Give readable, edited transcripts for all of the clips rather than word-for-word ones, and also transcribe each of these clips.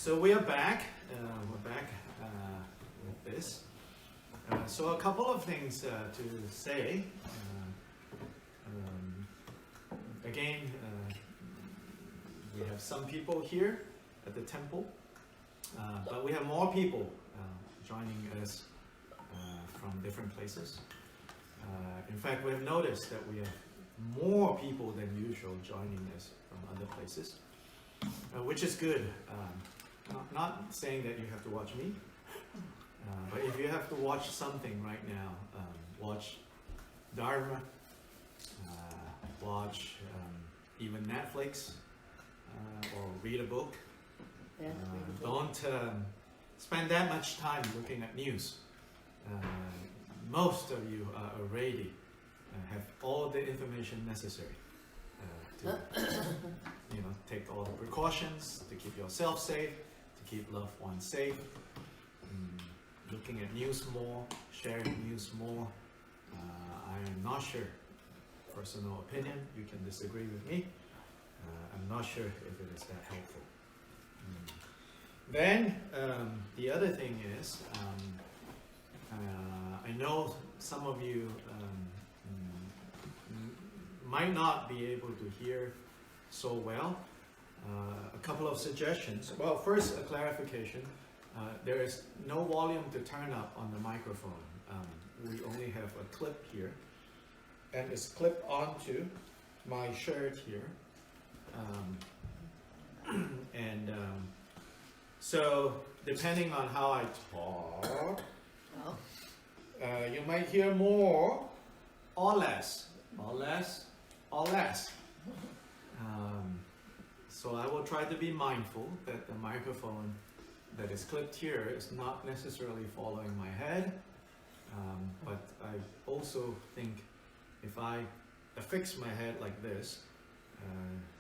So we are back. We're back with this. So a couple of things to say. Again, we have some people here at the temple, but we have more people joining us from different places. In fact, we have noticed that we have more people than usual joining us from other places, which is good. Not saying that you have to watch me, but if you have to watch something right now, watch Dharma, watch even Netflix, or read a book. Don't spend that much time looking at news. Most of you are already have all the information necessary to take all the precautions to keep yourself safe, to keep loved ones safe, looking at news more, sharing news more. I am not sure, personal opinion, you can disagree with me. I'm not sure if it is that helpful. Then the other thing is, I know some of you might not be able to hear so well. A couple of suggestions. Well, first, a clarification. There is no volume to turn up on the microphone. We only have a clip here, and it's clipped onto my shirt here. So depending on how I talk, you might hear more or less, or less, or less. So I will try to be mindful that the microphone that is clipped here is not necessarily following my head, but I also think if I affix my head like this,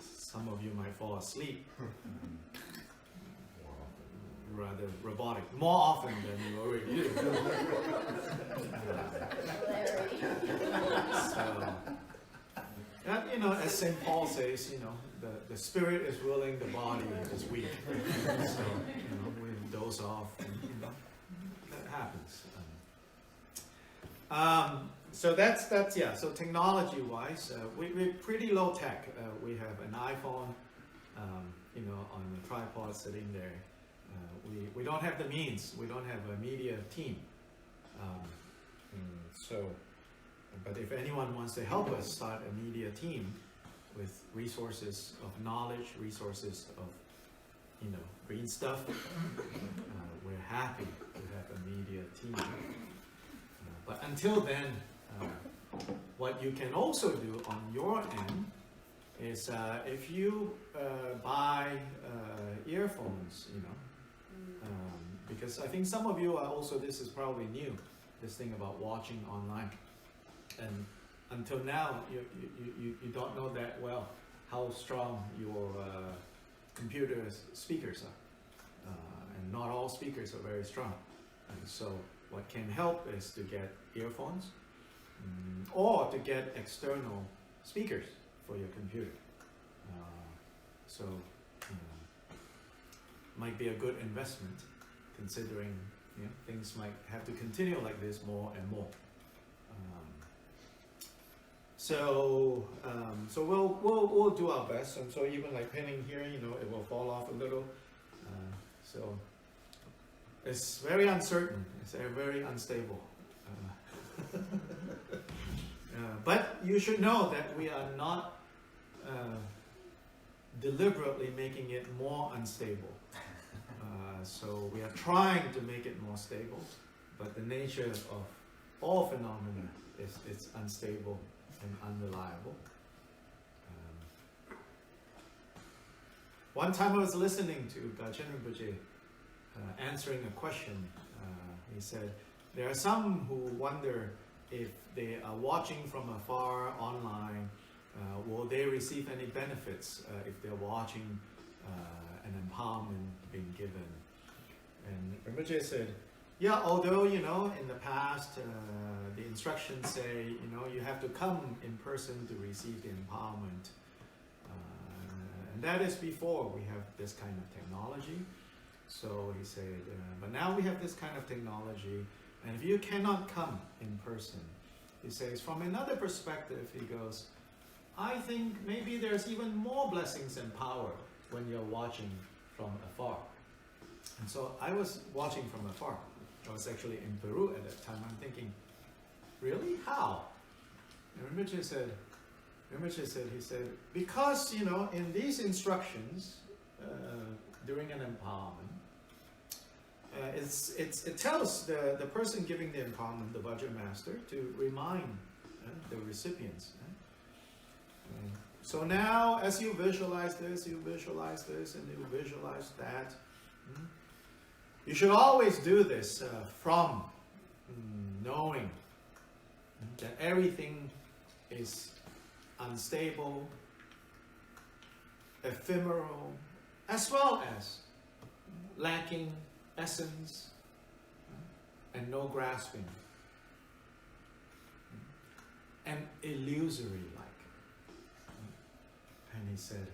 some of you might fall asleep rather robotic, more often than you already do. As St. Paul says, the spirit is willing, the body is weak. So, we doze off, and that happens. So that's yeah. So technology-wise, we're pretty low tech. We have an iPhone, on the tripod sitting there. We don't have the means. We don't have a media team. But if anyone wants to help us start a media team with resources of knowledge, resources of green stuff, we're happy to have a media team. But until then, what you can also do on your end is if you buy earphones, because I think some of you are also, this is probably new, this thing about watching online. And until now, you don't know that well how strong your computer speakers are. And not all speakers are very strong. And so what can help is to get earphones or to get external speakers for your computer. Might be a good investment, considering things might have to continue like this more and more. So we'll do our best, and so even like pinning here, it will fall off a little. So it's very uncertain. It's very unstable. But you should know that we are not deliberately making it more unstable. So we are trying to make it more stable, but the nature of all phenomena is it's unstable and unreliable. One time I was listening to Gachin Rinpoche answering a question. He said, there are some who wonder if they are watching from afar online, will they receive any benefits if they're watching an empowerment being given? And Rinpoche said, yeah, although, in the past, the instructions say, you have to come in person to receive the empowerment. And that is before we have this kind of technology. So he said, but now we have this kind of technology, and if you cannot come in person, he says, from another perspective, he goes, I think maybe there's even more blessings and power when you're watching from afar. And so I was watching from afar. I was actually in Peru at that time. I'm thinking, really? How? And Rinpoche said, he said, because, you know, in these instructions, during an empowerment, it tells the person giving the empowerment, the Vajra master, to remind the recipients. So now, as you visualize this, and you visualize that, you should always do this from knowing that everything is unstable, ephemeral, as well as lacking essence and no grasping, and illusory like. And he said,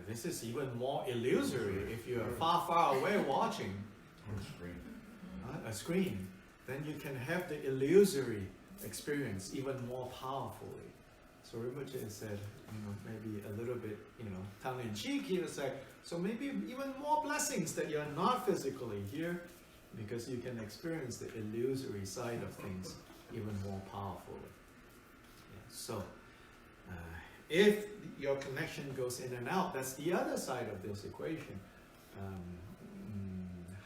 this is even more illusory if you are far away watching a screen. Then you can have the illusory experience even more powerfully. So Rinpoche said, you know, maybe a little bit, you know, tongue-in-cheek, he would say, so maybe even more blessings that you're not physically here, because you can experience the illusory side of things even more powerfully. Yeah. So, if your connection goes in and out, that's the other side of this equation.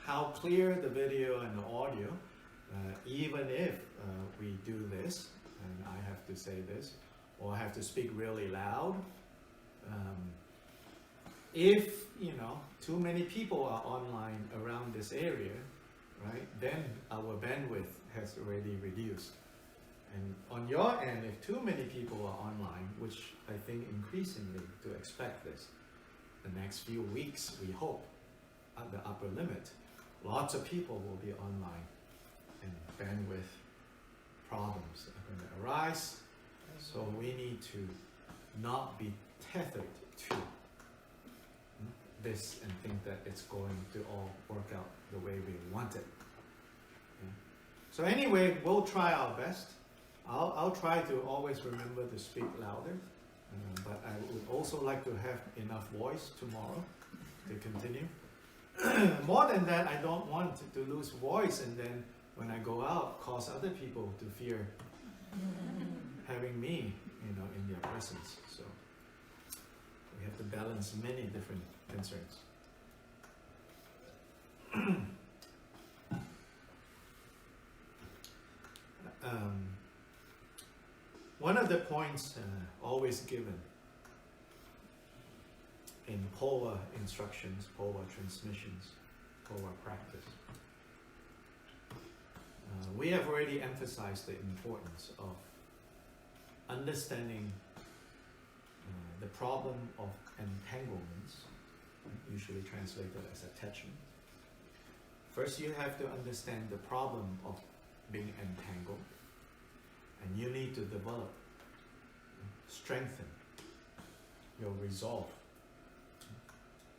How clear the video and the audio, even if we do this, and I have to say this, or I have to speak really loud, if, you know, too many people are online around this area, right, then our bandwidth has already reduced. And on your end, if too many people are online, which I think increasingly to expect this, the next few weeks, we hope, at the upper limit, lots of people will be online, and bandwidth problems are going to arise. So we need to not be tethered to this and think that it's going to all work out the way we want it. Okay. So anyway, we'll try our best. I'll try to always remember to speak louder, but I would also like to have enough voice tomorrow to continue. More than that, I don't want to lose voice and then when I go out, cause other people to fear having me, you know, in their presence. So we have to balance many different concerns. One of the points always given in Phowa instructions, Phowa transmissions, Phowa practice, we have already emphasized the importance of understanding the problem of entanglements, usually translated as attachment. First, you have to understand the problem of being entangled, and you need to develop, strengthen your resolve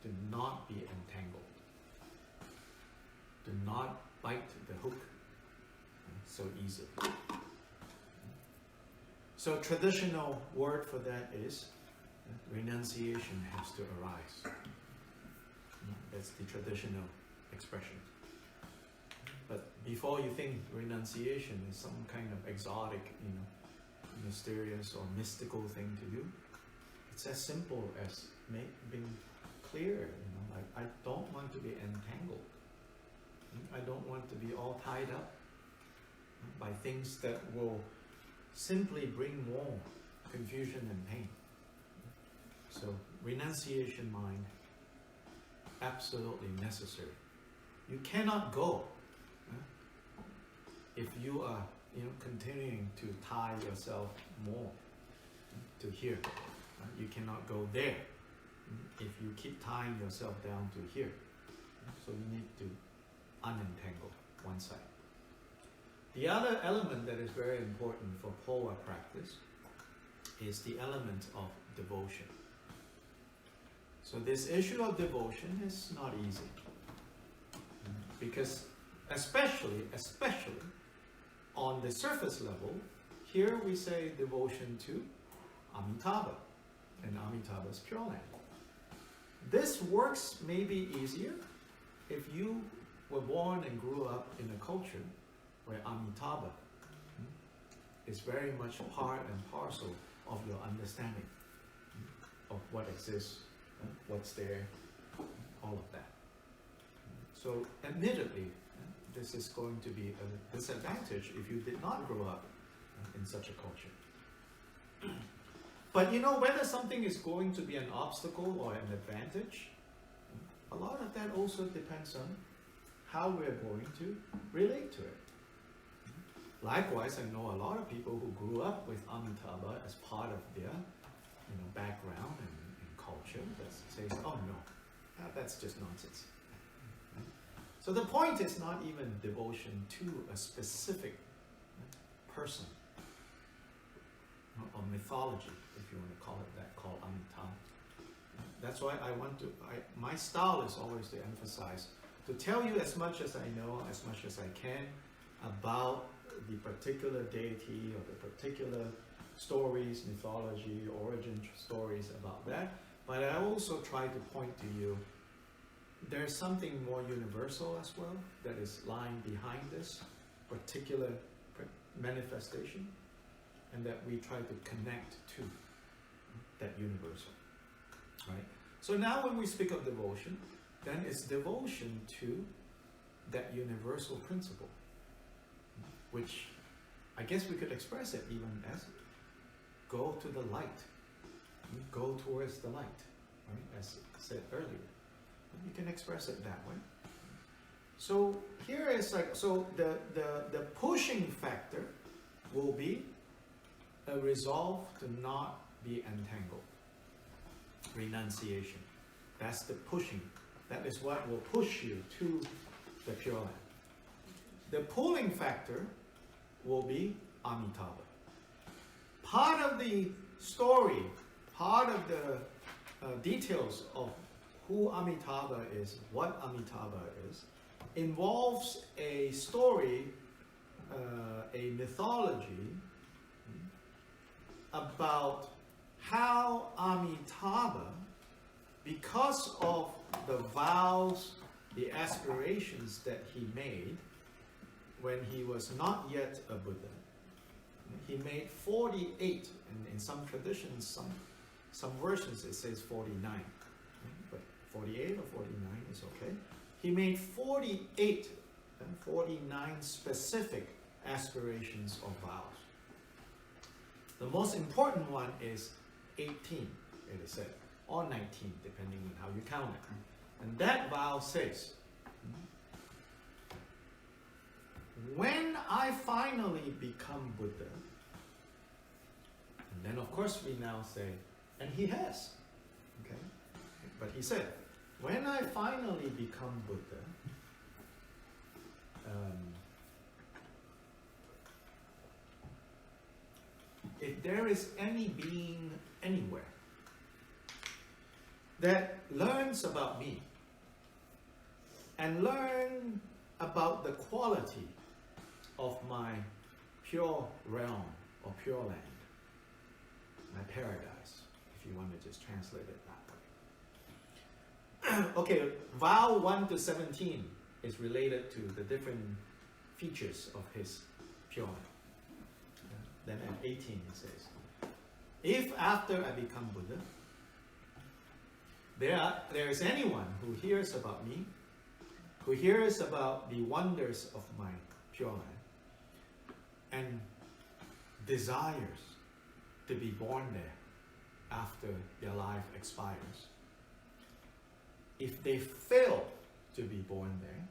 to not be entangled, to not bite the hook so easily. So traditional word for that is renunciation has to arise. That's the traditional expression. But before you think renunciation is some kind of exotic, you know, mysterious or mystical thing to do, it's as simple as being clear, you know, like I don't want to be entangled. I don't want to be all tied up by things that will simply bring more confusion and pain. So renunciation mind, absolutely necessary. You cannot go if you are, you know, continuing to tie yourself more to here. You cannot go there if you keep tying yourself down to here. So you need to unentangle one side. The other element that is very important for Phowa practice is the element of devotion. So this issue of devotion is not easy. Because especially on the surface level, here we say devotion to Amitabha and Amitabha's Pure Land. This works maybe easier if you were born and grew up in a culture where Amitabha is very much part and parcel of your understanding of what exists, what's there, all of that. So admittedly, this is going to be a disadvantage if you did not grow up in such a culture. But you know, whether something is going to be an obstacle or an advantage, a lot of that also depends on how we're going to relate to it. Likewise, I know a lot of people who grew up with Amitabha as part of their background and culture that says, oh no, that's just nonsense. So the point is not even devotion to a specific person or mythology, if you want to call it that, called Amitabha. That's why my style is always to emphasize, to tell you as much as I know, as much as I can about the particular deity or the particular stories, mythology, origin stories about that. But I also try to point to you, there's something more universal as well that is lying behind this particular manifestation, and that we try to connect to that universal, right? So now when we speak of devotion, then it's devotion to that universal principle, which I guess we could express it even as go to the light, go towards the light, right? As said earlier. You can express it that way. So here is the pushing factor will be a resolve to not be entangled. Renunciation. That's the pushing. That is what will push you to the Pure Land. The pulling factor will be Amitabha. Part of the story, part of the details of who Amitabha is, what Amitabha is, involves a story, a mythology about how Amitabha, because of the vows, the aspirations that he made when he was not yet a Buddha, he made 48, and in some traditions, some versions it says 49. But 48 or 49 is okay. He made 48 and 49 specific aspirations or vows. The most important one is 18, it is said, or 19, depending on how you count it. And that vow says, when I finally become Buddha, and then of course we now say, and he has, okay? But he said, when I finally become Buddha, if there is any being anywhere that learns about me and learn about the quality of my pure realm or pure land, my paradise, if you want to just translate it that way. Okay, vow 1 to 17 is related to the different features of his pure land. Then at 18 it says, if after I become Buddha, there is anyone who hears about me, who hears about the wonders of my pure land, and desires to be born there after their life expires, if they fail to be born there,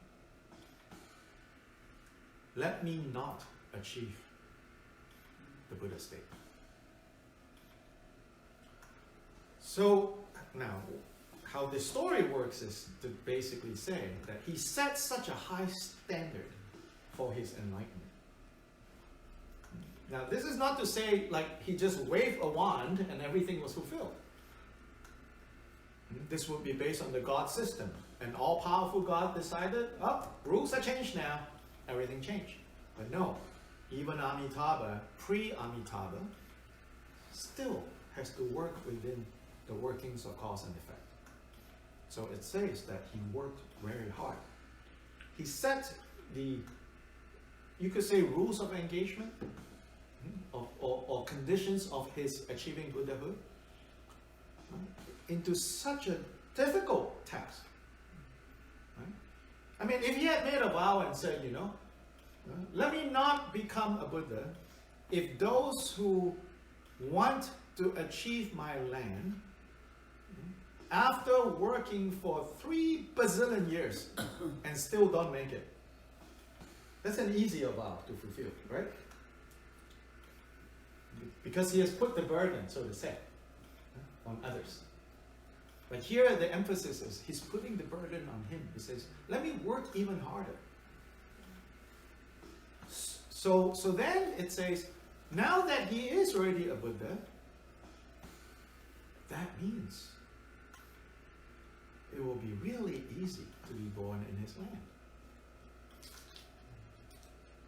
let me not achieve the Buddha state. So now, how the story works is to basically say that he set such a high standard for his enlightenment. Now, this is not to say like he just waved a wand and everything was fulfilled. This would be based on the God system. An all-powerful God decided, oh, rules are changed now. Everything changed. But no, even Amitabha, pre-Amitabha, still has to work within the workings of cause and effect. So it says that he worked very hard. He set the, you could say, rules of engagement or conditions of his achieving Buddhahood into such a difficult task. Right? I mean, if he had made a vow and said, you know, let me not become a Buddha if those who want to achieve my land, after working for 3 bazillion years and still don't make it. That's an easier vow to fulfill, right? Because he has put the burden, so to say, on others. But here the emphasis is he's putting the burden on him. He says, let me work even harder. So then it says, now that he is already a Buddha, that means it will be really easy to be born in his land.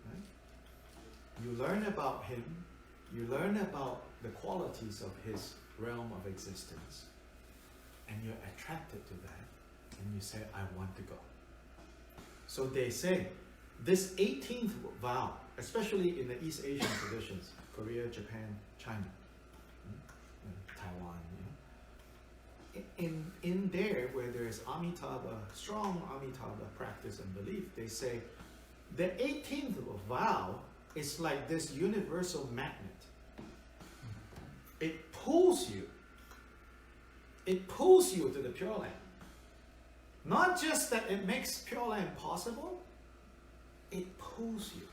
Right? You learn about him, you learn about the qualities of his realm of existence, and you're attracted to that, and you say, I want to go. So they say, this 18th vow, especially in the East Asian traditions, Korea, Japan, China, Taiwan, in there where there is Amitabha, strong Amitabha practice and belief, they say the 18th vow is like this universal magnet. It pulls you. It pulls you to the Pure Land. Not just that it makes Pure Land possible, it pulls you.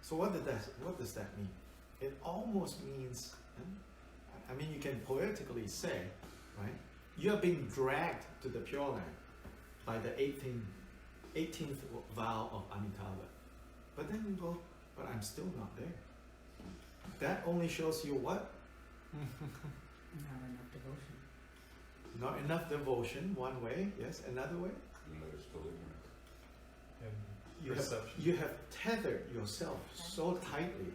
So what does that mean? It almost means, I mean, you can poetically say, right? You are being dragged to the Pure Land by the 18th vow of Amitabha. But then you go, but I'm still not there. That only shows you what? Not enough devotion. Not enough devotion, one way. Yes, another way? Another is still ignorant. And you have tethered yourself so tightly.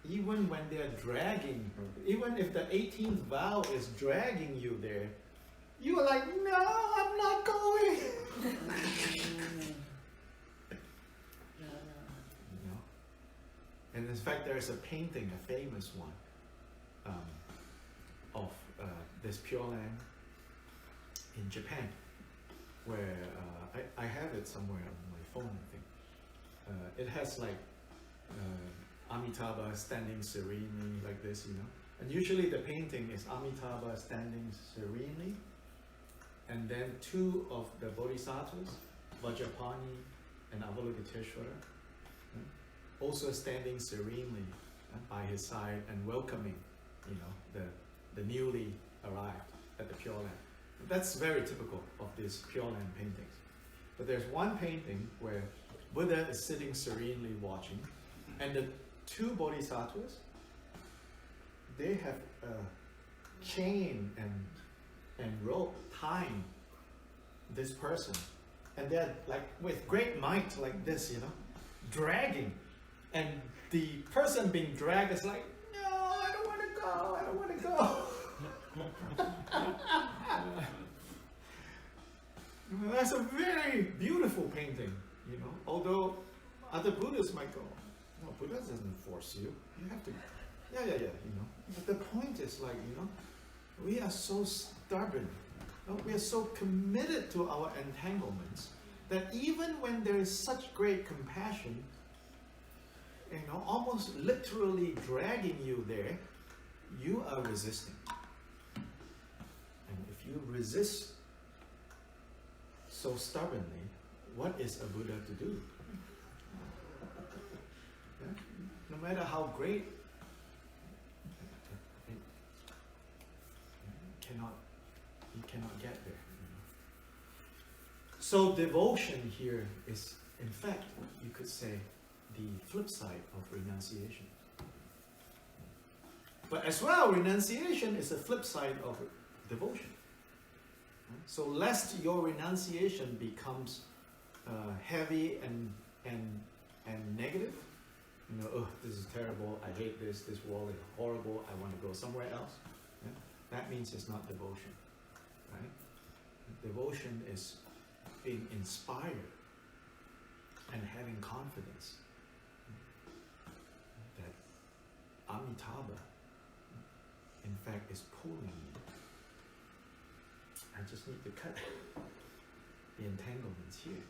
Even when they're dragging, even if the 18th vow is dragging you there, you are like, no, I'm not going. You know? And in fact, there is a painting, a famous one, of this Pure Land in Japan, where I have it somewhere on my phone, I think. It has like Amitabha standing serenely like this, you know. And usually the painting is Amitabha standing serenely, and then 2 of the bodhisattvas, Vajrapani and Avalokiteshvara, also standing serenely by his side and welcoming, you know, the newly arrived at the Pure Land. That's very typical of these Pure Land paintings. But there's one painting where Buddha is sitting serenely watching, and the 2 bodhisattvas, they have a chain and rope tying this person, and they're like with great might like this, you know, dragging, and the person being dragged is like, no, I don't want to go, I don't want to go. That's a very beautiful painting, you know, although other Buddhists might go, no, Buddha doesn't force you. You have to, yeah, you know. But the point is like, you know, we are so stubborn. No? We are so committed to our entanglements that even when there is such great compassion, you know, almost literally dragging you there, you are resisting. And if you resist so stubbornly, what is a Buddha to do? No matter how great, you cannot get there. So devotion here is, in fact, you could say, the flip side of renunciation. But as well, renunciation is a flip side of devotion. So lest your renunciation becomes heavy and negative, oh, this is terrible, I hate this world is horrible, I want to go somewhere else. Yeah? That means it's not devotion, right? Devotion is being inspired and having confidence that Amitabha, in fact, is pulling me. I just need to cut the entanglements here.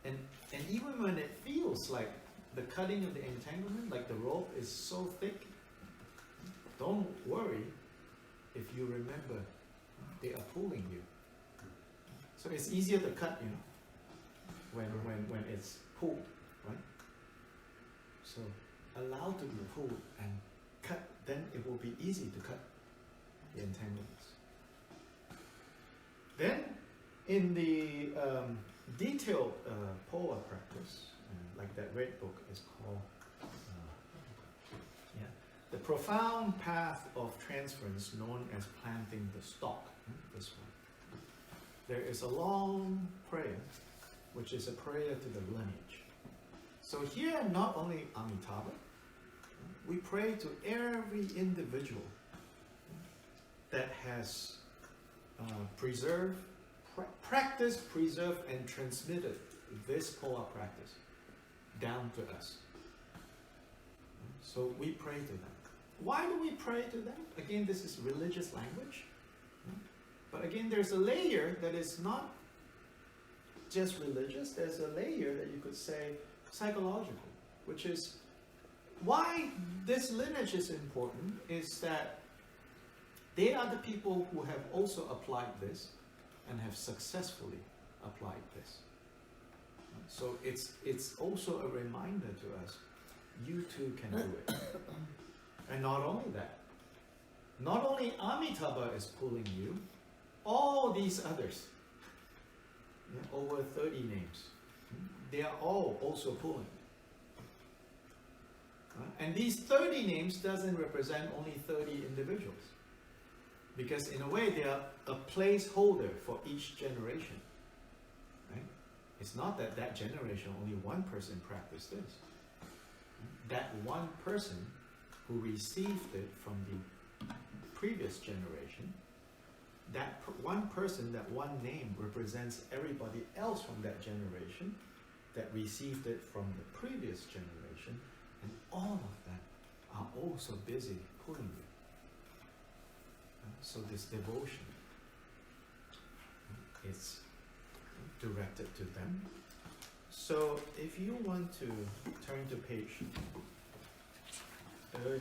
And even when it feels like the cutting of the entanglement, like the rope is so thick, don't worry if you remember they are pulling you. So it's easier to cut, when it's pulled, right? So allow to be pulled and cut, then it will be easy to cut the entanglements. Then in the detailed Phowa practice, like that red book is called, The Profound Path of Transference, known as Planting the Stalk, this one. There is a long prayer, which is a prayer to the lineage. So here, not only Amitabha, we pray to every individual that has preserved, practiced, preserved, and transmitted this Phowa practice down to us. So we pray to them. Why do we pray to them? Again, this is religious language. But again, there's a layer that is not just religious. There's a layer that you could say psychological, which is why this lineage is important, is that they are the people who have also applied this and have successfully applied this. So it's also a reminder to us, you too can do it. And not only that, not only Amitabha is pulling you, all these others, over 30 names, they are all also pulling. And these 30 names doesn't represent only 30 individuals. Because in a way, they are a placeholder for each generation. Right? It's not that that generation, only one person practiced this. That one person who received it from the previous generation, that one person, that one name represents everybody else from that generation that received it from the previous generation, and all of them are also busy pulling you. So this devotion is directed to them. So if you want to turn to page 30,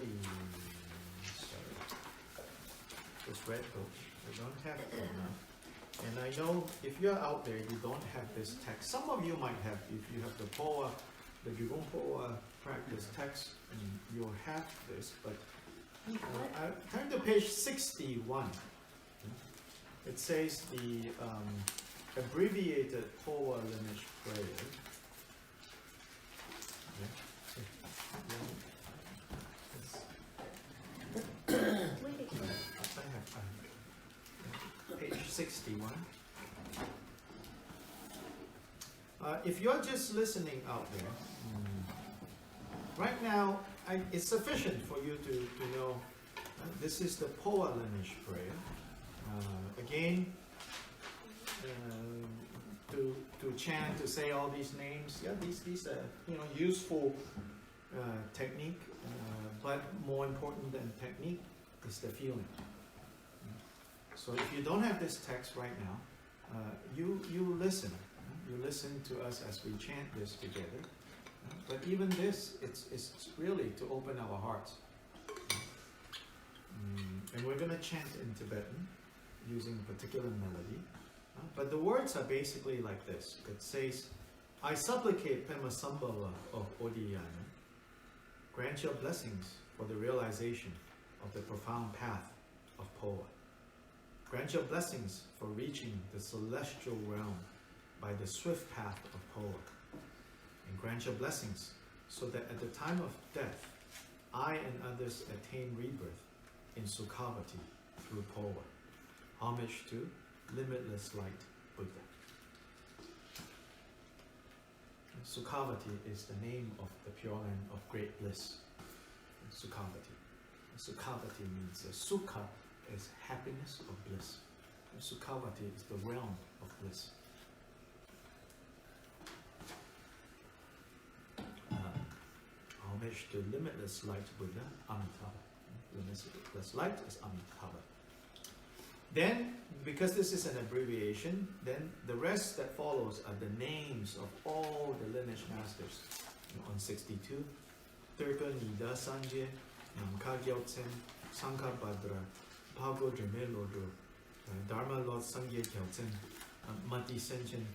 this red book, I don't have it now. And I know if you're out there, you don't have this text. Some of you might have, if you have the Phowa, the Jigong Phowa practice text, and you'll have this, but turn to page 61. It says the abbreviated Phowa lineage prayer. Page 61. If you're just listening out there, right now, it's sufficient for you to know this is the Phowa lineage prayer. Again, to chant, to say all these names, these are useful technique, but more important than technique is the feeling. So if you don't have this text right now, you listen. You listen to us as we chant this together. But even this, it's really to open our hearts. And we're going to chant in Tibetan using a particular melody. But the words are basically like this. It says, I supplicate Pema Sambhava of Odiyana, grant your blessings for the realization of the profound path of Phowa. Grant your blessings for reaching the celestial realm by the swift path of Phowa. And grant your blessings so that at the time of death, I and others attain rebirth in Sukhavati through Phowa. Homage to limitless light Buddha. Sukhavati is the name of the Pure Land of great bliss. Sukhavati. Sukhavati means Sukha is happiness or bliss. Sukhavati is the realm of bliss. Homage to limitless light Buddha, Amitabha. Limitless light is Amitabha. Then, because this is an abbreviation, then the rest that follows are the names of all the lineage masters. On 62, Turka Nida Sanje, Namka Gyaltsen, Sankha Badra, Pago Dreme Lodro, Dharma Lord Sangye Gyaltsen, Mati Senchen,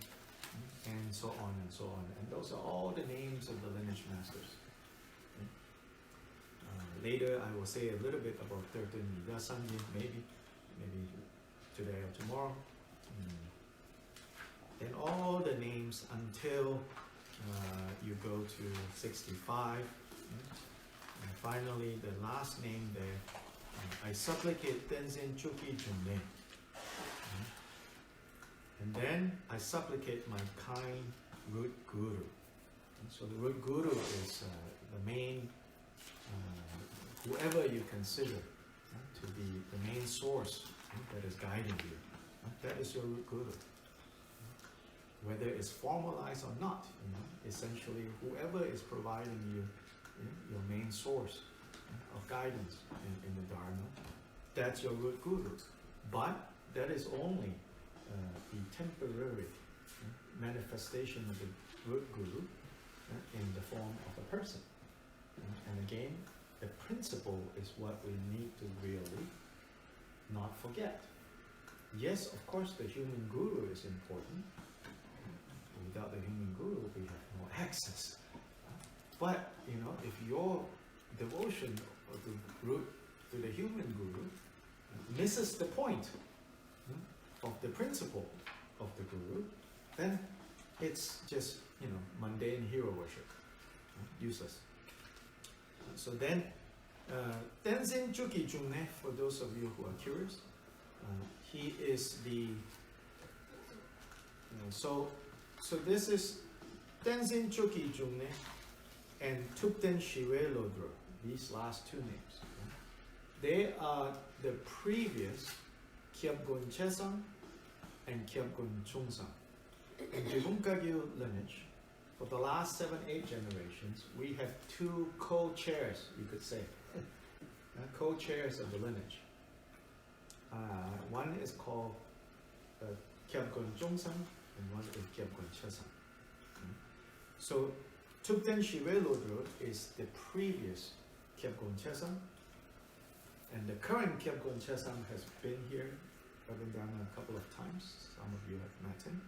and so on and so on. And those are all the names of the lineage masters. Later, I will say a little bit about Turka Nida Sanje, maybe today or tomorrow. Then all the names until you go to 65. And finally, the last name there, I supplicate Tenzin Chuki Junne. And then I supplicate my kind root guru. And so the root guru is the main, whoever you consider to be the main source that is guiding you. That is your root guru. Whether it's formalized or not, essentially whoever is providing you your main source of guidance in the Dharma, that's your root guru. But that is only the temporary manifestation of the root guru in the form of a person. And again, the principle is what we need to really not forget. Yes, of course, the human guru is important. Without the human guru, we have no access. But, if your devotion of the root to the human guru misses the point of the principle of the guru, then it's just, mundane hero worship. Useless. So then, Tenzin Chuki Jungne, for those of you who are curious, he is the, so this is Tenzin Chuki Jungne and Tupten Shiwe Lodro, these last two names. They are the previous Kyabgun Chesang and Kyabgun Chungsang. In Jigungkagyu lineage, for the last 7-8 generations, we have two co-chairs, you could say, co-chairs of the lineage. One is called Kyabgun Chungsang, and one is Kyabgun Chesang. So Tupten Shiwe Lodro is the previous Kyabgun Chesang, and the current Kyabgun Chesang has been here, Reverend Dharma, a couple of times. Some of you have met him.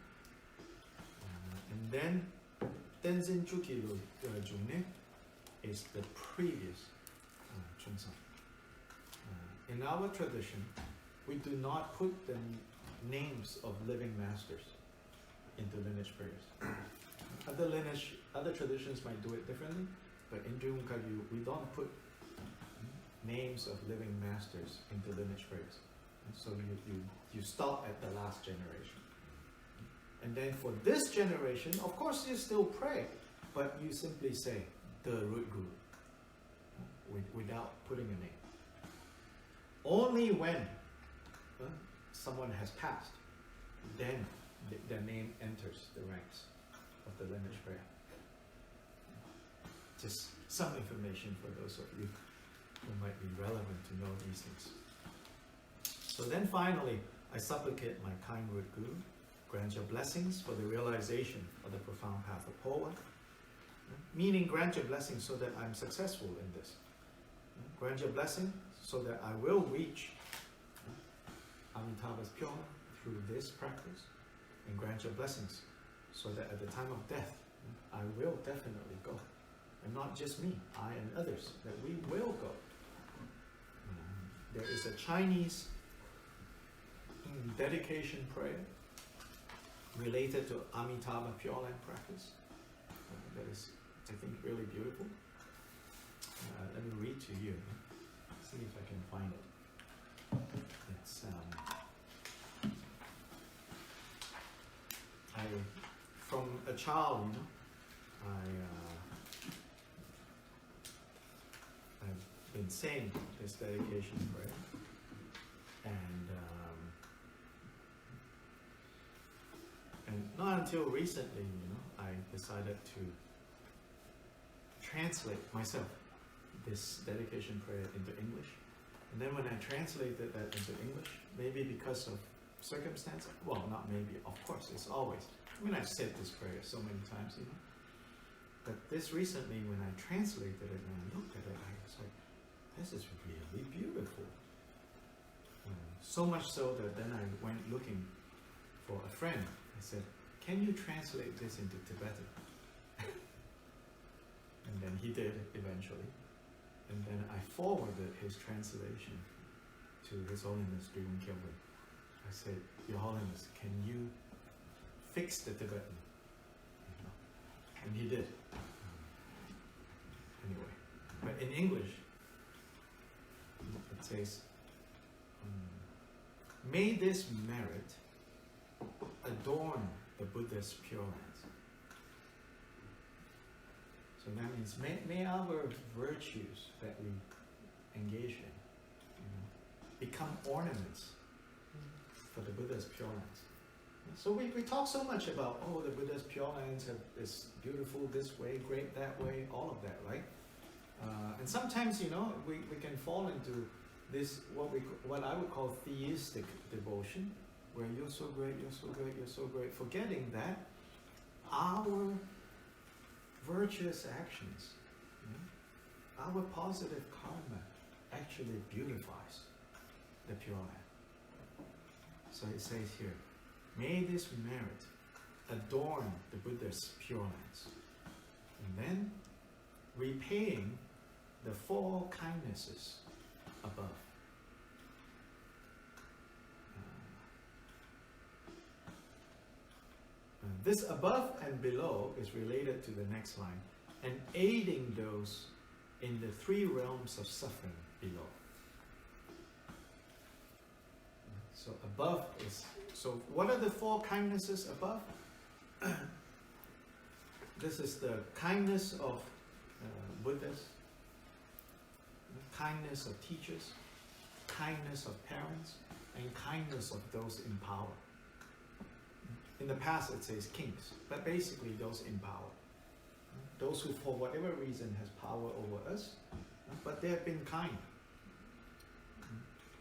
And then Tenzin Chuki Jungne is the previous Chungsang. In our tradition, we do not put the names of living masters into lineage prayers. Other traditions might do it differently, but in Jigungkagyu, we don't put names of living masters into lineage prayers. And so you stop at the last generation. And then for this generation, of course you still pray, but you simply say the root guru without putting a name. Only when someone has passed, then their name enters the ranks of the lineage prayer. Just some information for those of you who might be relevant to know these things. So then finally, I supplicate my kind root guru, grant your blessings for the realization of the profound path of Phowa. Meaning, grant your blessings so that I'm successful in this. Grant your blessing so that I will reach Amitabha's pure through this practice. And grant your blessings so that at the time of death, I will definitely go. And not just me, I and others, that we will go. There is a Chinese dedication prayer related to Amitabha Pure Land practice. That is, I think, really beautiful. Let me read to you. See if I can find it. It's from a child, you know, I've been saying this dedication prayer, and not until recently, you know, I decided to translate myself this dedication prayer into English. And then when I translated that into English, maybe because of circumstance, well, not maybe, of course, it's always. I mean, I've said this prayer so many times, you know. But this recently, when I translated it and I looked at it, I was like, this is really beautiful. So much so that then I went looking for a friend. I said, can you translate this into Tibetan? And then he did eventually. And then I forwarded his translation to His Holiness Driwon Kyabwe. I said, Your Holiness, can you fix the Tibetan? You know? And he did. Anyway, but in English, it says, may this merit adorn the Buddha's Pure Lands. So that means may our virtues that we engage in, you know, become ornaments for the Buddha's Pure Lands. So we talk so much about, oh, the Buddha's Pure Lands is beautiful this way, great that way, all of that, right? And sometimes, you know, we can fall into this, what I would call theistic devotion, where you're so great, you're so great, you're so great, forgetting that our virtuous actions, you know, our positive karma actually beautifies the Pure Land. So it says here, may this merit adorn the Buddha's Pure Lands, and then repaying the 4 kindnesses above. This above and below is related to the next line, and aiding those in the 3 realms of suffering below. So above is, so what are the 4 kindnesses above? This is the kindness of Buddhas, kindness of teachers, kindness of parents, and kindness of those in power. In the past it says kings, but basically those in power. Those who for whatever reason has power over us, but they have been kind.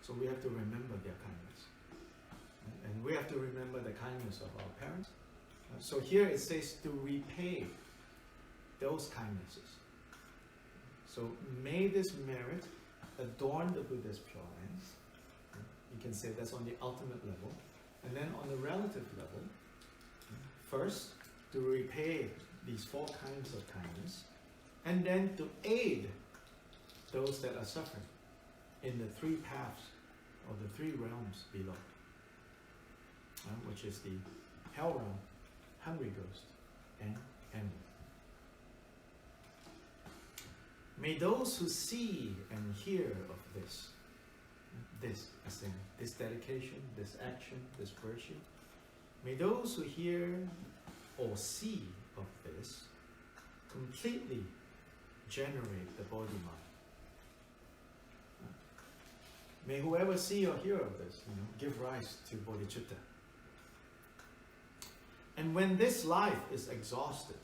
So we have to remember their kindness. And we have to remember the kindness of our parents. So here it says to repay those kindnesses. So may this merit adorn the Buddha's Pure Lands. You can say that's on the ultimate level. And then on the relative level, first, to repay these 4 kinds of kindness, and then to aid those that are suffering in the 3 paths or the 3 realms below, which is the hell realm, hungry ghost, and animal. May those who see and hear of this as in this dedication, this action, this virtue, may those who hear or see of this completely generate the Bodhi-mind. May whoever see or hear of this, you know, give rise to bodhicitta. And when this life is exhausted,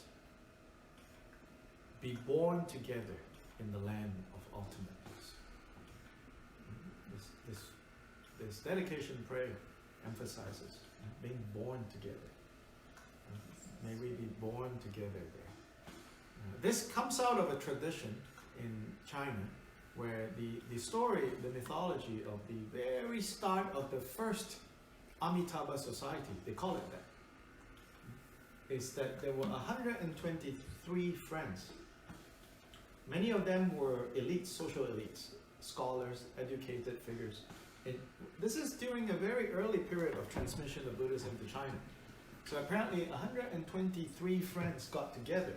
be born together in the land of ultimate bliss. This dedication prayer emphasizes being born together. May we be born together there. This comes out of a tradition in China where the story, the mythology of the very start of the first Amitabha society, they call it that, is that there were 123 friends. Many of them were elites, social elites, scholars, educated figures. This is during a very early period of transmission of Buddhism to China. So apparently 123 friends got together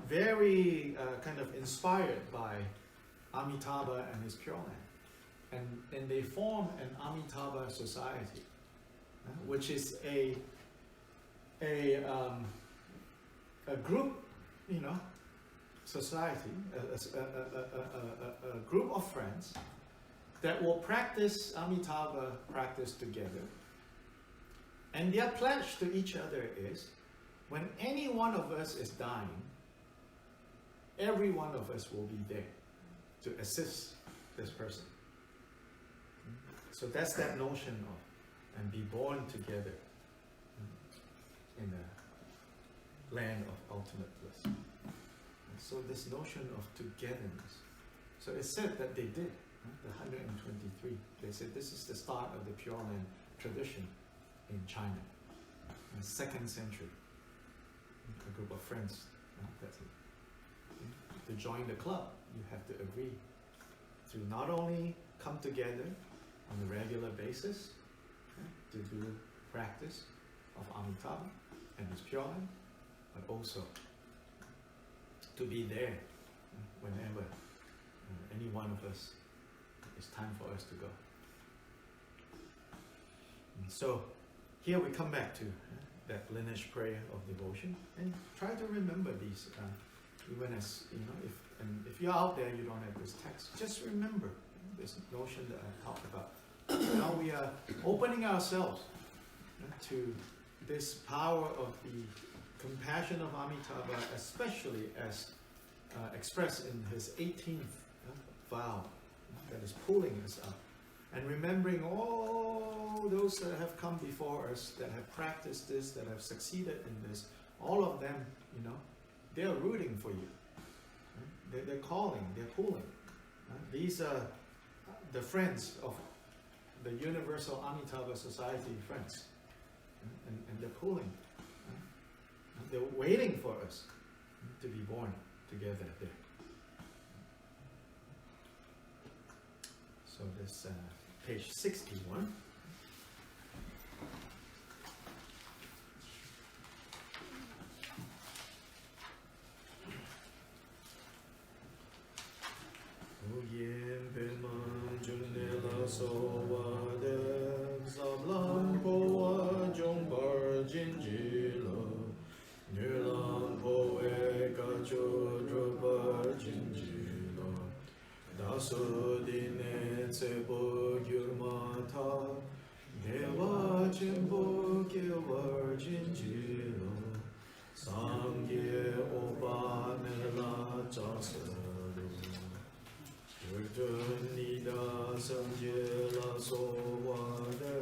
very kind of inspired by Amitabha and his Pure Land. And they form an Amitabha society, which is a group, society, a group of friends that will practice Amitabha practice together. And their pledge to each other is, when any one of us is dying, every one of us will be there to assist this person. So that's that notion of, and be born together in the land of ultimate bliss. And so this notion of togetherness. So it's said that they did, the 123. They said this is the start of the Pure Land tradition in China, in the 2nd century. A group of friends, that's it. To join the club, you have to agree to not only come together on a regular basis to do practice of Amitabha and his Pure Land, but also to be there whenever any one of us, it's time for us to go. And so here we come back to that lineage prayer of devotion, and try to remember these. Even as if you're out there, you don't have this text, just remember this notion that I talked about. Now we are opening ourselves to this power of the compassion of Amitabha, especially as expressed in his 18th vow that is pulling us up. And remembering all those that have come before us, that have practiced this, that have succeeded in this, all of them, they're rooting for you. They're calling, they're pulling. These are the friends of the Universal Amitabha Society friends. And they're pulling. They're waiting for us to be born together there. So this page 61. Dasudine tsebo gyurmata deva jimbo gyur jinjilo sangye oba nela jasaru nida sangye la sowade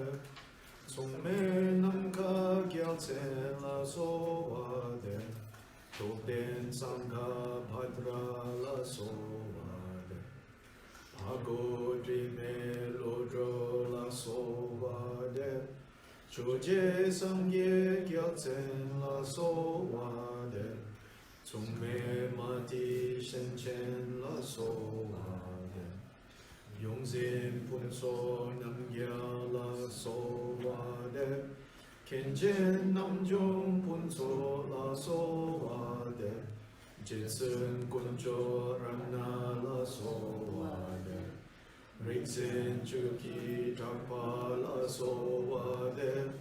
songme namka gyaltse la sowade tokden sangha bhadra la sowade Ago drime lodro la sovade Choje sangye gyatsen la sovade Tsungme mati shenchen la sovade Yongzin punso namgya la sovade Kenjen namjong punso la sovade Jetsun kunjo rana la sovade Rinsen chuki takpa la sovade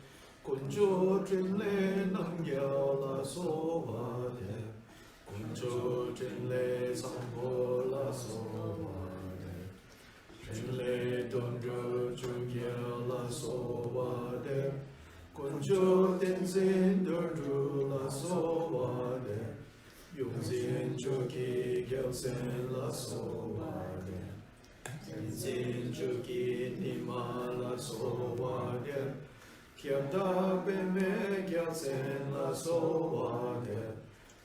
Kunjo trinle namgya la sovade Kunjo trinle sampo la sovade Trinle tondro chukya la sovade Kunjo tenzin dordru la sovade Yungzin choki gyalsen la sovade Tenzin choki nima la sovade Kyabda beme gyalsen la sovade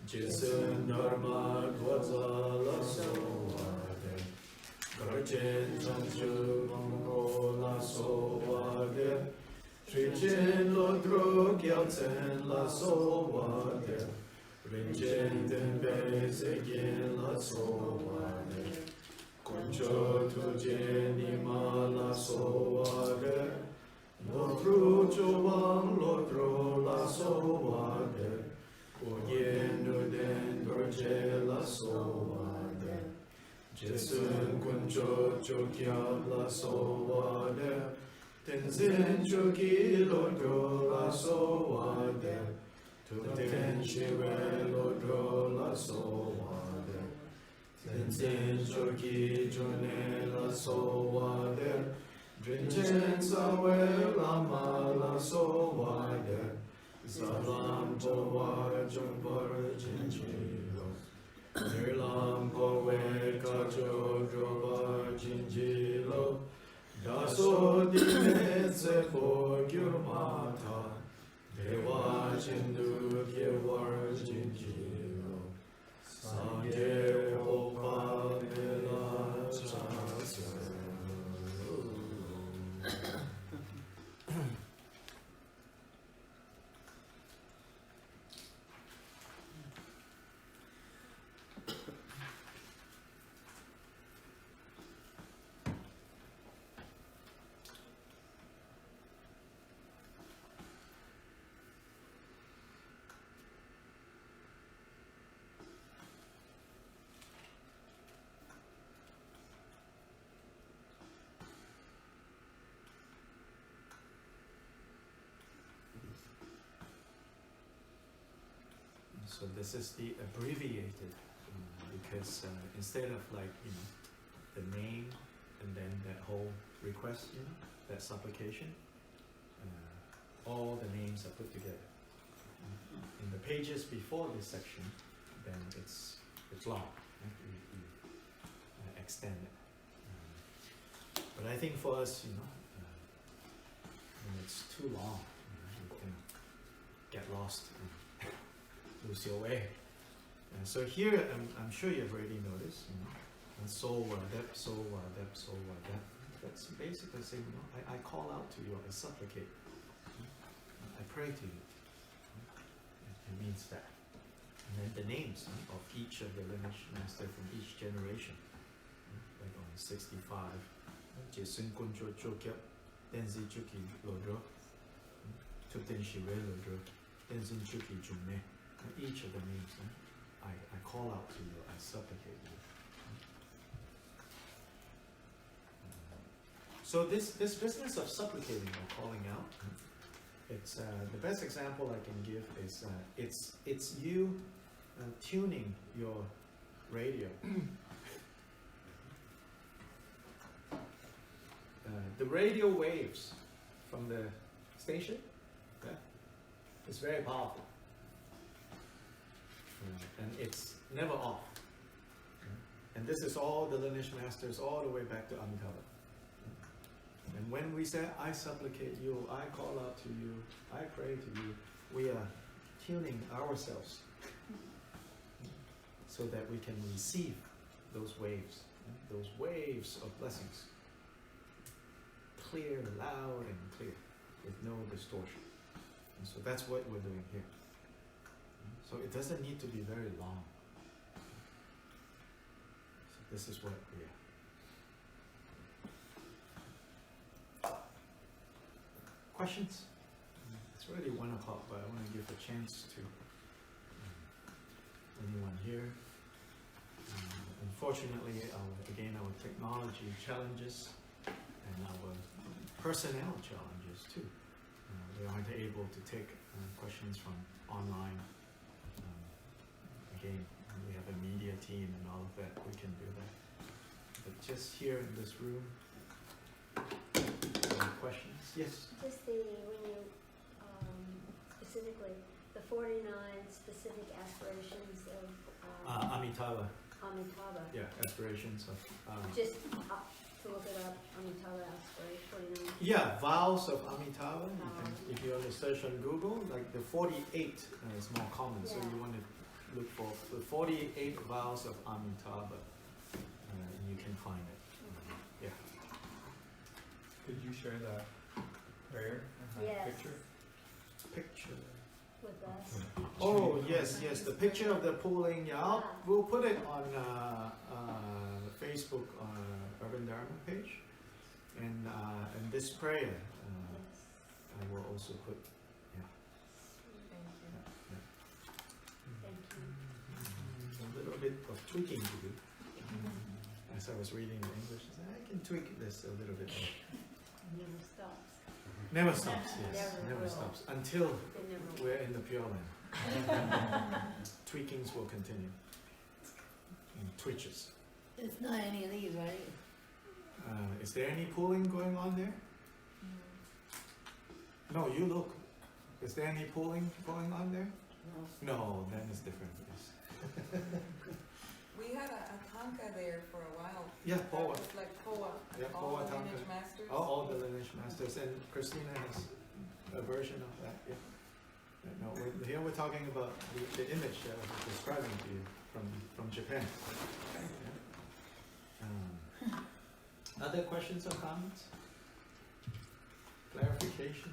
Jisen dharma dvaza la sovade Garchen zanju mango la sovade Trichen lodro gyalsen la sovade Rinchen tenpe segyen la sovade Kuncho tuje nima la sovade Lodru chobang lodro la sovade Kuyen nuden dorje Tenzin kuncho chokya la so wade. Tenzin choki lodro la so wade. Tuten shiwe lodro la so wade. Tenzin choki june la so wade. Drinchen sawe lama la so wade. Salam towa jumbar jinjilo. Nirlam kowe kajo droba jinjilo. Daso dime se for gyurmata. Dewa chindu kyewar jinjilo. Sangye opa vela chasa. So this is the abbreviated, because instead of like, the name and then that whole request, that supplication, all the names are put together. In the pages before this section, then it's long. We extend it. But I think for us, when it's too long, you can get lost. Lose your way. So here, I'm sure you've already noticed, so that, so that, so that. That's basically saying, I call out to you, I supplicate, I pray to you. It means that. And then the names of each of the lineage master from each generation, like on 65, Jesun Kuncho Chokyap, Denzi Chuki Lodro, Tuten Shiwe Lodro, Denzin Chuki Jume. Each of the names, I call out to you, I supplicate you. So this business of supplicating or calling out, it's the best example I can give is it's you tuning your radio. The radio waves from the station, it's very powerful. And it's never off. And this is all the lineage masters all the way back to Amitabha. And when we say, I supplicate you, I call out to you, I pray to you, we are tuning ourselves so that we can receive those waves of blessings. Clear, loud and clear, with no distortion. And so that's what we're doing here. So it doesn't need to be very long. So this is what we are. Questions? It's already 1 o'clock, but I want to give a chance to anyone here. Unfortunately, our technology challenges and our personnel challenges too. We aren't able to take questions from online. Again, we have a media team and all of that, we can do that. But just here in this room, any questions? Yes? Just when you, specifically, the 49 specific aspirations of Amitabha. Amitabha. Yeah, aspirations of... Just to look it up, Amitabha aspiration 49. Yeah, vows of Amitabha. You can, if you want to search on Google, like the 48 is more common, so you want to look for the 48 vows of Amitabha, and you can find it. Yeah. Could you share that prayer and that picture? Picture. With us. Oh yes, the picture of the pooling. Yeah, we'll put it on Facebook Urban Dharma page, and this prayer I will also put. A little bit of tweaking to do. as I was reading the English, I said, I can tweak this a little bit more. Never stops. Never stops, yes. Never Never will. stops. Until They never will. we're in the Pure Land. Tweakings will continue. And twitches. It's not any of these, right? Is there any pooling going on there? No, you look. Is there any pooling going on there? No. No, then it's different. Yes. We had a tanka there for a while. Yeah, That Phowa. was like Phowa. Yeah, All Phowa the tanka. lineage masters. All the lineage masters, and Christina has a version of that. Yeah. No, here we're talking about the image that I was describing to you from Japan. Yeah. Other questions or comments? Clarification?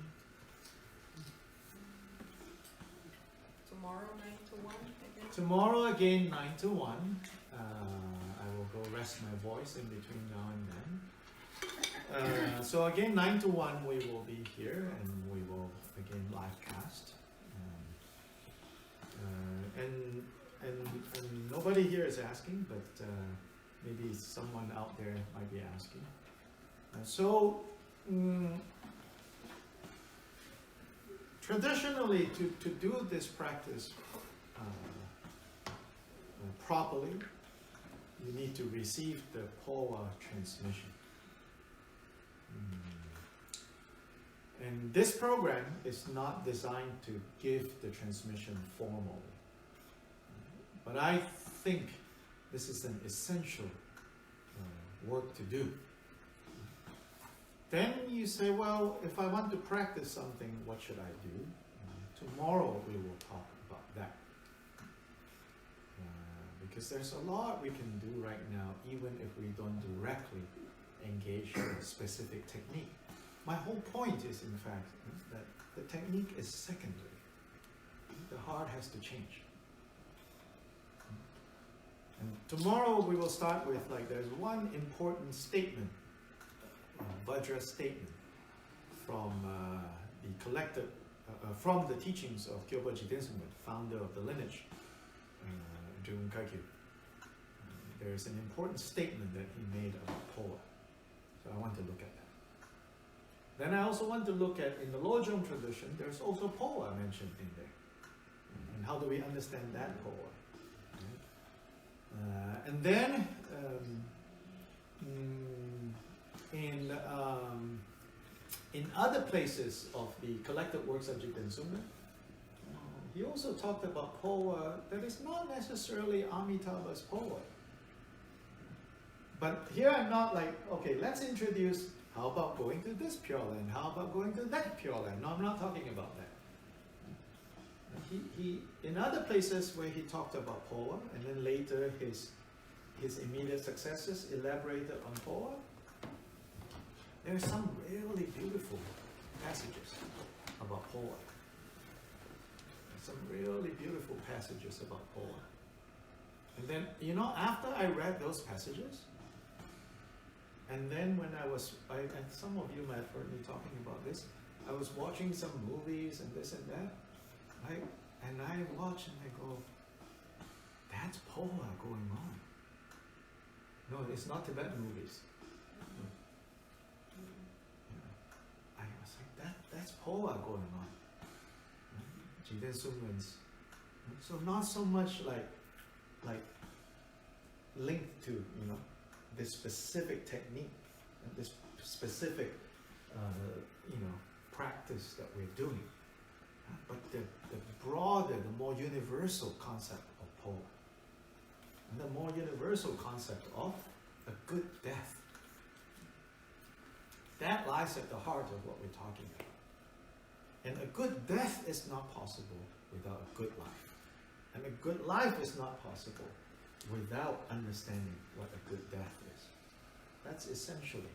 Tomorrow 9 to 1 again. Tomorrow again 9 to 1. I will go rest my voice in between now and then. So again 9 to 1 we will be here and we will again live cast. And nobody here is asking, but maybe someone out there might be asking. Traditionally, to do this practice properly, you need to receive the Phowa transmission. And this program is not designed to give the transmission formally. But I think this is an essential work to do. Then you say, well, if I want to practice something, what should I do? Tomorrow we will talk about that. Because there's a lot we can do right now, even if we don't directly engage in a specific technique. My whole point is, in fact, that the technique is secondary. The heart has to change. And tomorrow we will start with, there's one important statement, Vajra statement, from the collected, from the teachings of Kyoba Jidensuma, founder of the lineage, Jung Kaikyu. There's an important statement that he made about Phowa. So I want to look at that. Then I also want to look at, in the Lojong tradition, there's also Phowa mentioned in there. And how do we understand that Phowa? And then, in other places of the collected works of Jigten Summa, he also talked about Phowa that is not necessarily Amitabha's Phowa. But here I'm not like, okay, let's introduce, how about going to this Pure Land? How about going to that Pure Land? No, I'm not talking about that. He in other places where he talked about Phowa, and then later his immediate successors elaborated on Phowa, there are some really beautiful passages about Phowa. Some really beautiful passages about Phowa. And then, after I read those passages, and then when and some of you might have heard me talking about this, I was watching some movies and this and that, and I watch and I go, that's Phowa going on. No, it's not Tibetan movies. I was like, that's Phowa going on. Jigten Summan's. So not so much like linked to this specific technique, this specific practice that we're doing, but the broader, the more universal concept of Phowa, and the more universal concept of a good death. That lies at the heart of what we're talking about. And a good death is not possible without a good life. And a good life is not possible without understanding what a good death is. That's essentially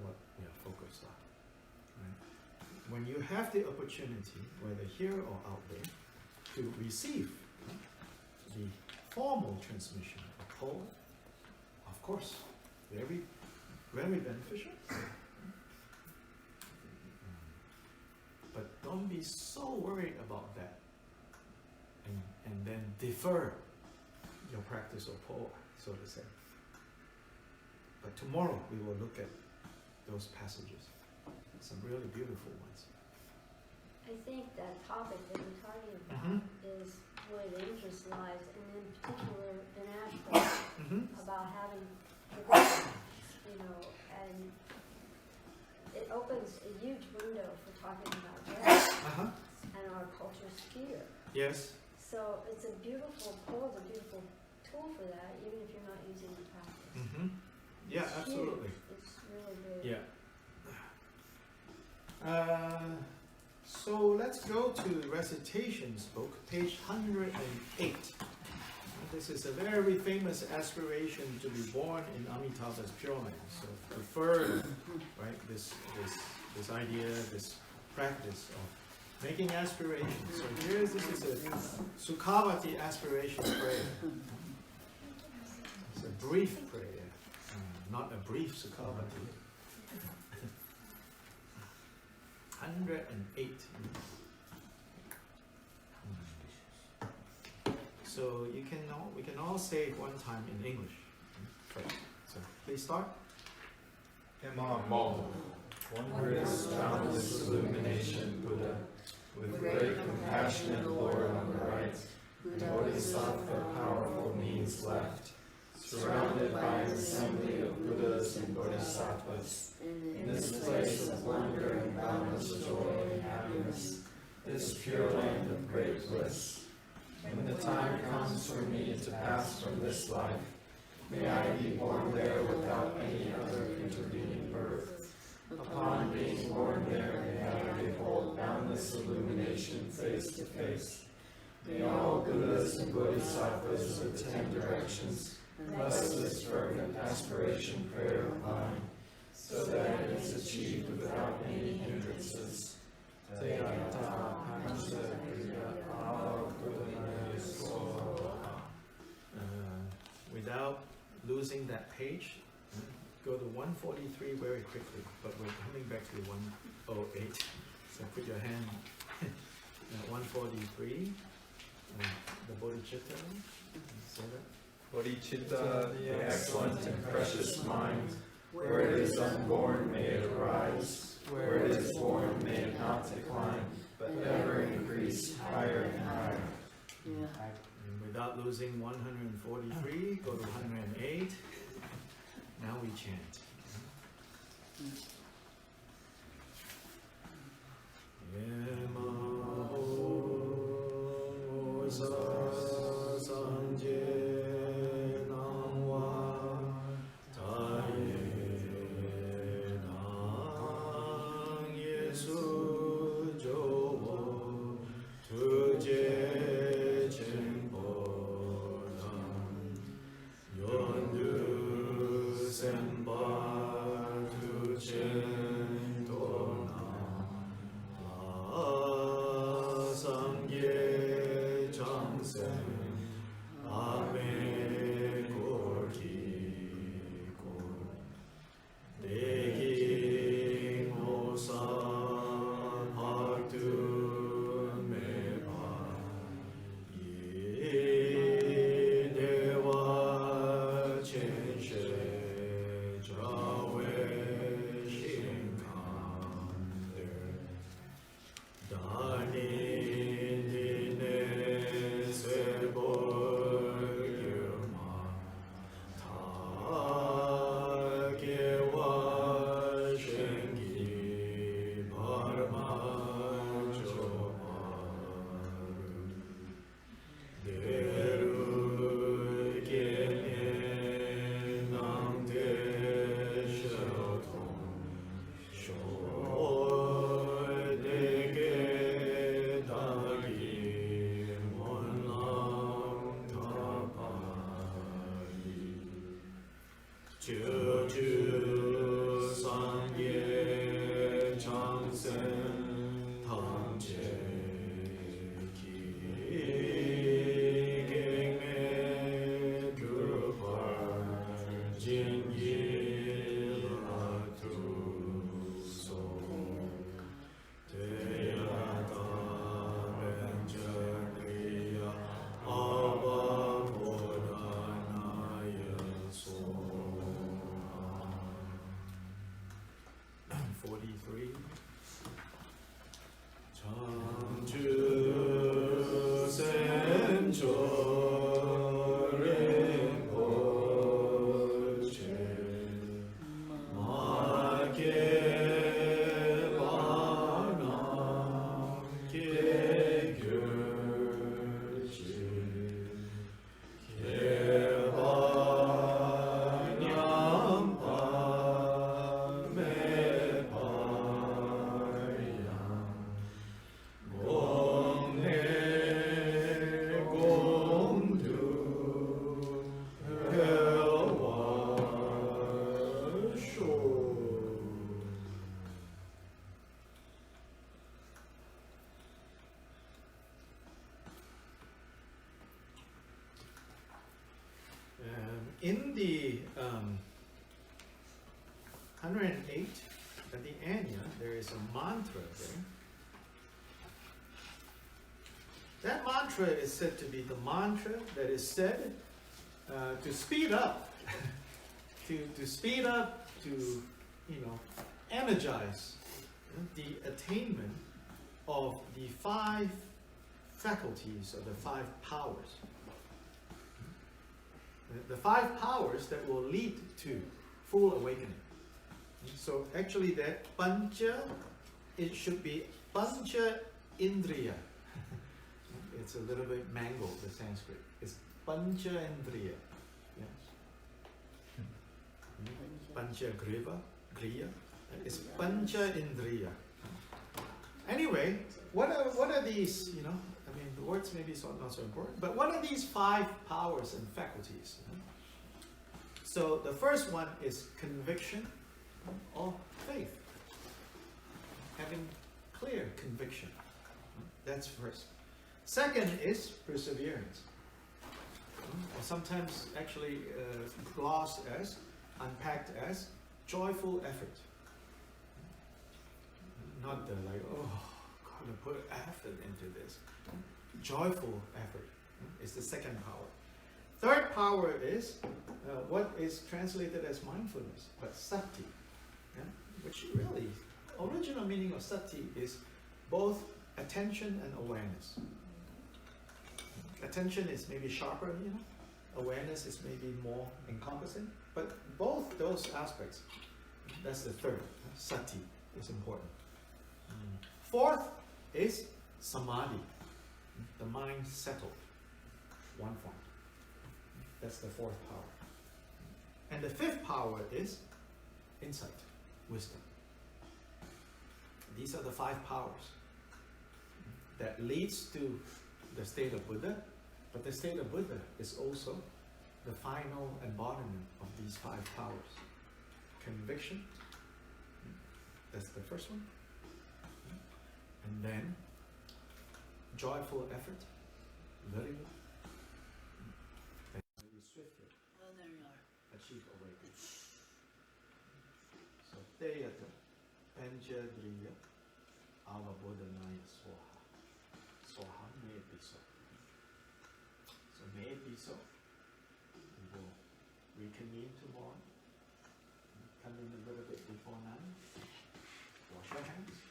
what we are focused on. Right? When you have the opportunity, whether here or out there, to receive the formal transmission of Phowa, of course, very, very beneficial. But don't be so worried about that and then defer your practice of Phowa, so to say. but tomorrow we will look at those passages, some really beautiful ones. I think that topic that you're talking about Mhm. is where the interest lies, and in particular in Asheville, Mm-hmm. about having diversity, you know, and it opens a huge window for talking about race Uh-huh. and our culture sphere. Yes. So it's a beautiful pose, a beautiful tool for that, even if you're not using the practice. Mm-hmm. Yeah, It's absolutely. huge. It's really big. Yeah. So let's go to Recitations book, page 108. This is a very famous aspiration to be born in Amitabha's Pure Land. So the third, right, this idea, this practice of making aspirations. So this is a Sukhavati aspiration prayer. It's a brief prayer, not a brief Sukhavati. 108. So we can all say it one time in English first. So please start. Imam, wondrous, boundless illumination, Buddha, with great compassionate Lord on the right, Bodhisattva powerful means left, surrounded by an assembly of Buddhas and Bodhisattvas, in this place of wonder and boundless joy and happiness, this pure land of great bliss. When the time comes for me to pass from this life, may I be born there without any other intervening birth. Upon being born there, may I behold boundless illumination face to face. May all Buddhas and Bodhisattvas of the 10 directions bless this fervent aspiration prayer of mine, so that it is achieved without any hindrances. Without losing that page, go to 143 very quickly, but we're coming back to 108. So put your hand at 143, the bodhicitta, say that? Bodhicitta, the excellent and precious mind, where it is unborn may it arise, where it is born may it not decline, but ever increase higher and higher. And without losing 143, go to 108. Now we chant. in the 108 at the end, there is a mantra there. That mantra is said to be the mantra that is said to speed up, to speed up, to energize the attainment of the 5 faculties or the 5 powers. The 5 powers that will lead to full awakening. So actually that pancha, it should be pancha indriya. It's a little bit mangled, the Sanskrit. It's pancha indriya. Yes. Pancha griya. It's pancha indriya. Anyway, what are these, I mean, the words maybe not so important, but what are these 5 powers and faculties? So the first one is conviction or faith. Having clear conviction. That's first. Second is perseverance. Or sometimes actually glossed as, unpacked as, joyful effort. Not the gotta put effort into this. Joyful effort is the second power. Third power is what is translated as mindfulness, but sati, which really, original meaning of sati is both attention and awareness. Attention is maybe sharper, awareness is maybe more encompassing, but both those aspects, that's the third. Sati is important. Fourth is samadhi, the mind settled, one form. That's the fourth power. And the fifth power is insight, wisdom. These are the 5 powers that leads to the state of Buddha, but the state of Buddha is also the final embodiment of these 5 powers. Conviction, that's the first one. And then joyful effort, very good. And very swiftly Oh, there you are. achieve awakening. So Teyata Panchadriya Avabodhanaya Swaha. Swaha, may it be so. So may it be so. We will reconvene tomorrow. Come in a little bit before 9. Wash your hands.